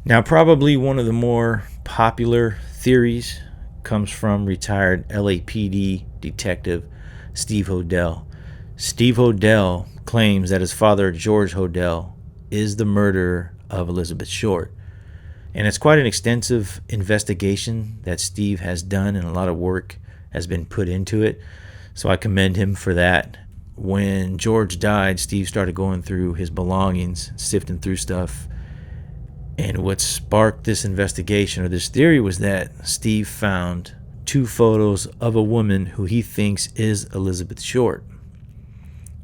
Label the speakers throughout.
Speaker 1: Now, probably one of the more popular theories comes from retired LAPD detective Steve Hodel. Steve Hodel claims that his father, George Hodel, is the murderer of Elizabeth Short. And it's quite an extensive investigation that Steve has done, and a lot of work has been put into it. So I commend him for that. When George died, Steve started going through his belongings, sifting through stuff. And what sparked this investigation, or this theory, was that Steve found 2 photos of a woman who he thinks is Elizabeth Short.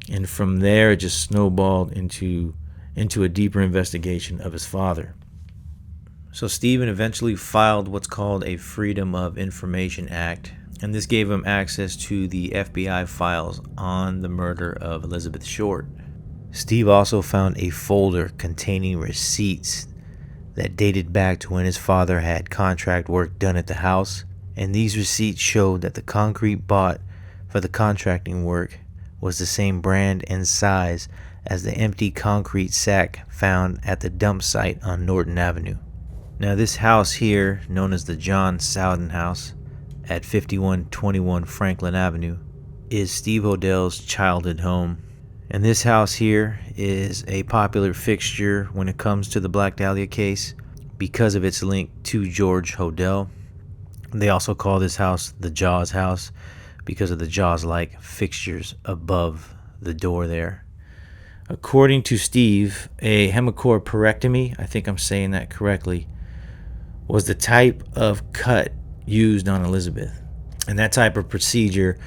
Speaker 1: And from there, it just snowballed into a deeper investigation of his father. So Stephen eventually filed what's called a Freedom of Information Act, and this gave him access to the FBI files on the murder of Elizabeth Short. Steve also found a folder containing receipts that dated back to when his father had contract work done at the house, and these receipts showed that the concrete bought for the contracting work was the same brand and size as the empty concrete sack found at the dump site on Norton Avenue. Now, this house here, known as the John Salden house at 5121 Franklin Avenue, is Steve Hodel's childhood home. And this house here is a popular fixture when it comes to the Black Dahlia case because of its link to George Hodel. They also call this house the Jaws house because of the Jaws-like fixtures above the door there. According to Steve, a hemicorectomy, I think I'm saying that correctly, was the type of cut used on Elizabeth. And that type of procedure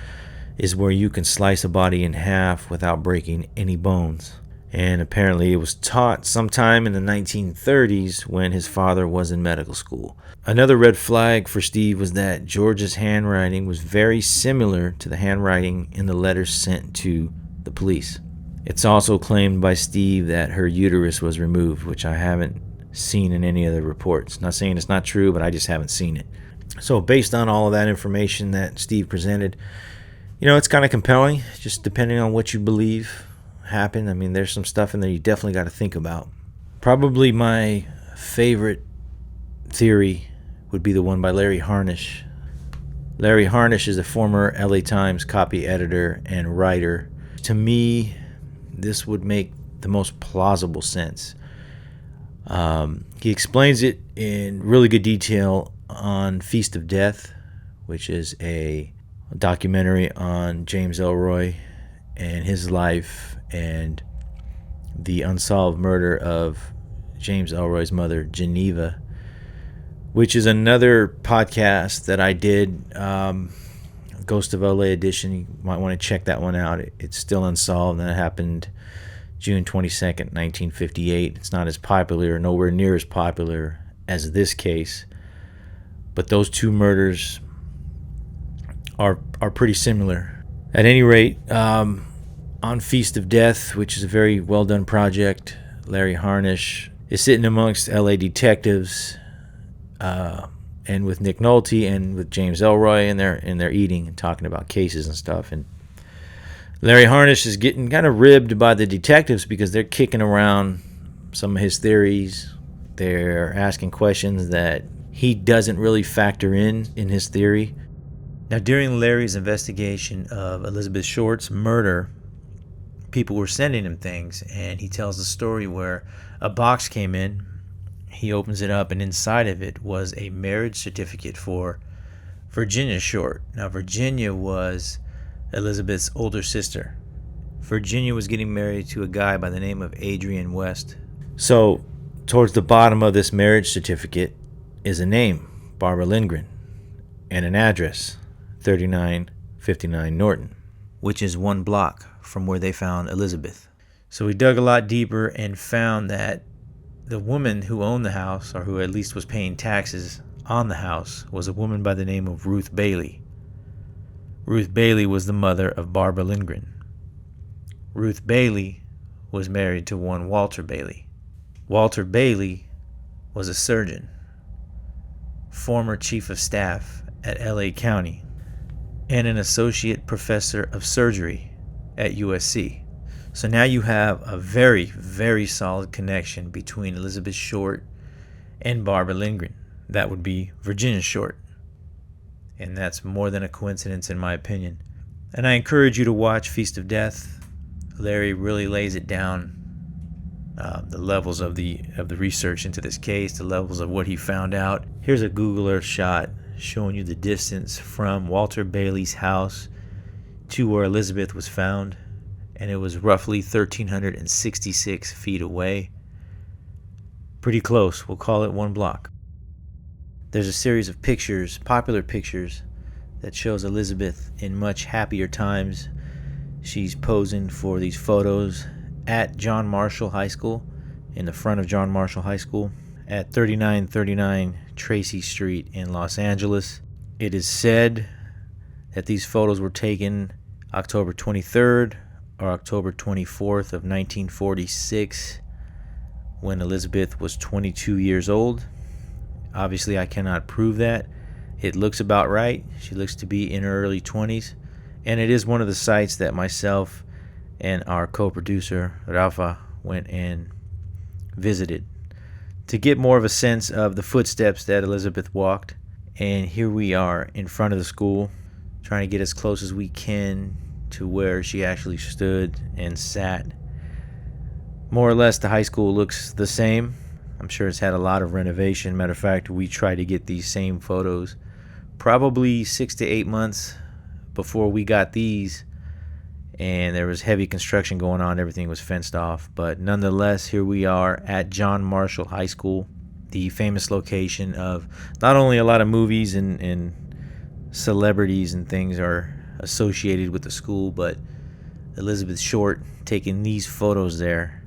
Speaker 1: is where you can slice a body in half without breaking any bones. And apparently it was taught sometime in the 1930s when his father was in medical school. Another red flag for Steve was that George's handwriting was very similar to the handwriting in the letters sent to the police. It's also claimed by Steve that her uterus was removed, which I haven't seen in any of the reports. Not saying it's not true, but I just haven't seen it. So based on all of that information that Steve presented, it's kind of compelling, just depending on what you believe happened. I mean, there's some stuff in there you definitely got to think about. Probably my favorite theory would be the one by Larry Harnish. Larry Harnish is a former LA Times copy editor and writer. To me, this would make the most plausible sense. He explains it in really good detail on Feast of Death, which is a documentary on James Ellroy and his life and the unsolved murder of James Ellroy's mother, Geneva, which is another podcast that I did, Ghost of LA edition. You might want to check that one out. It's still unsolved, and it happened June 22nd, 1958. It's not as popular, nowhere near as popular as this case, but those 2 murders are pretty similar. At any rate, on Feast of Death, which is a very well done project, Larry Harnish is sitting amongst LA detectives, and with Nick Nolte and with James Ellroy, and they're eating and talking about cases and stuff. And Larry Harnish is getting kind of ribbed by the detectives because they're kicking around some of his theories. They're asking questions that he doesn't really factor in his theory. Now, during Larry's investigation of Elizabeth Short's murder, people were sending him things, and he tells a story where a box came in. He opens it up, and inside of it was a marriage certificate for Virginia Short. Now, Virginia was Elizabeth's older sister. Virginia was getting married to a guy by the name of Adrian West. So, towards the bottom of this marriage certificate is a name, Barbara Lindgren, and an address, 3959 Norton, which is 1 block from where they found Elizabeth. So we dug a lot deeper and found that the woman who owned the house, or who at least was paying taxes on the house, was a woman by the name of Ruth Bailey. Ruth Bailey was the mother of Barbara Lindgren. Ruth Bailey was married to one Walter Bailey. Walter Bailey was a surgeon, former chief of staff at LA County, and an associate professor of surgery at USC. So now you have a very, very solid connection between Elizabeth Short and Barbara Lindgren. That would be Virginia Short. And that's more than a coincidence in my opinion. And I encourage you to watch Feast of Death. Larry really lays it down, the levels of the research into this case, the levels of what he found out. Here's a Google Earth shot showing you the distance from Walter Bailey's house to where Elizabeth was found, and it was roughly 1,366 feet away. Pretty close. We'll call it 1 block. There's a series of pictures, popular pictures, that shows Elizabeth in much happier times. She's posing for these photos at John Marshall High School, in the front of John Marshall High School, at 3939 Tracy Street in Los Angeles. It is said that these photos were taken October 23rd or October 24th of 1946, when Elizabeth was 22 years old. Obviously, I cannot prove that. It looks about right. She looks to be in her early 20s. And it is one of the sites that myself and our co-producer, Rafa, went and visited to get more of a sense of the footsteps that Elizabeth walked. And here we are in front of the school, trying to get as close as we can to where she actually stood and sat. More or less, the high school looks the same. I'm sure it's had a lot of renovation. Matter of fact, we tried to get these same photos probably 6 to 8 months before we got these, and there was heavy construction going on. Everything was fenced off, but nonetheless, here we are at John Marshall High School, the famous location of not only a lot of movies and celebrities and things are associated with the school, but Elizabeth Short taking these photos there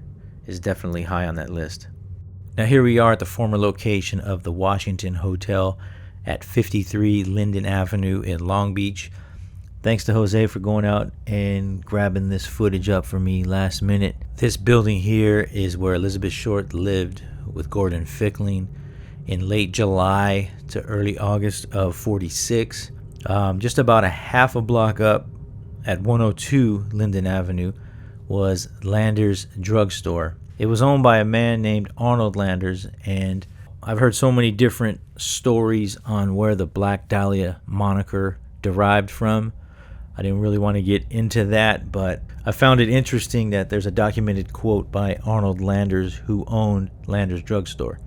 Speaker 1: is definitely high on that list. Now here we are at the former location of the Washington Hotel at 53 Linden Avenue in Long Beach. Thanks to Jose for going out and grabbing this footage up for me last minute. This building here is where Elizabeth Short lived with Gordon Fickling in late July to early August of 46. Just about a half a block up at 102 Linden Avenue was Landers Drugstore. It was owned by a man named Arnold Landers, and I've heard so many different stories on where the Black Dahlia moniker derived from. I didn't really want to get into that, but I found it interesting that there's a documented quote by Arnold Landers, who owned Landers Drugstore,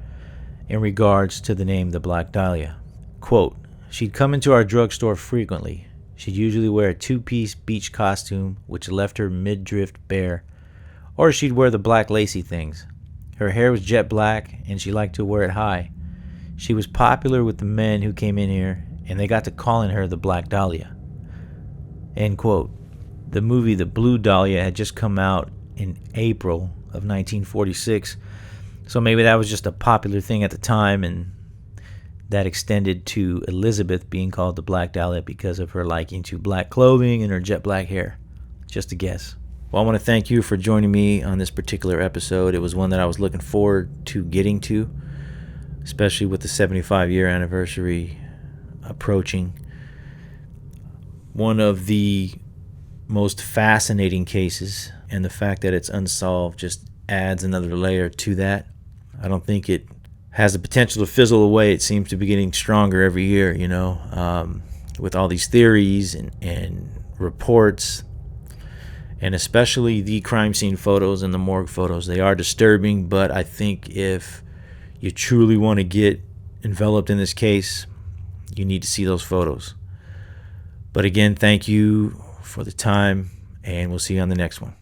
Speaker 1: in regards to the name the Black Dahlia. Quote, "She'd come into our drugstore frequently. She'd usually wear a two-piece beach costume which left her midriff bare, or she'd wear the black lacy things. Her hair was jet black, and she liked to wear it high. She was popular with the men who came in here, and they got to calling her the Black Dahlia." End quote. The movie The Blue Dahlia had just come out in April of 1946, so maybe that was just a popular thing at the time, and that extended to Elizabeth being called the Black Dahlia because of her liking to black clothing and her jet black hair. Just a guess. Well, I want to thank you for joining me on this particular episode. It was one that I was looking forward to getting to, especially with the 75-year anniversary approaching. One of the most fascinating cases, and the fact that it's unsolved just adds another layer to that. I don't think it has the potential to fizzle away. It seems to be getting stronger every year, with all these theories and reports, and especially the crime scene photos and the morgue photos. They are disturbing, but I think if you truly want to get enveloped in this case, you need to see those photos. But again, thank you for the time, and we'll see you on the next one.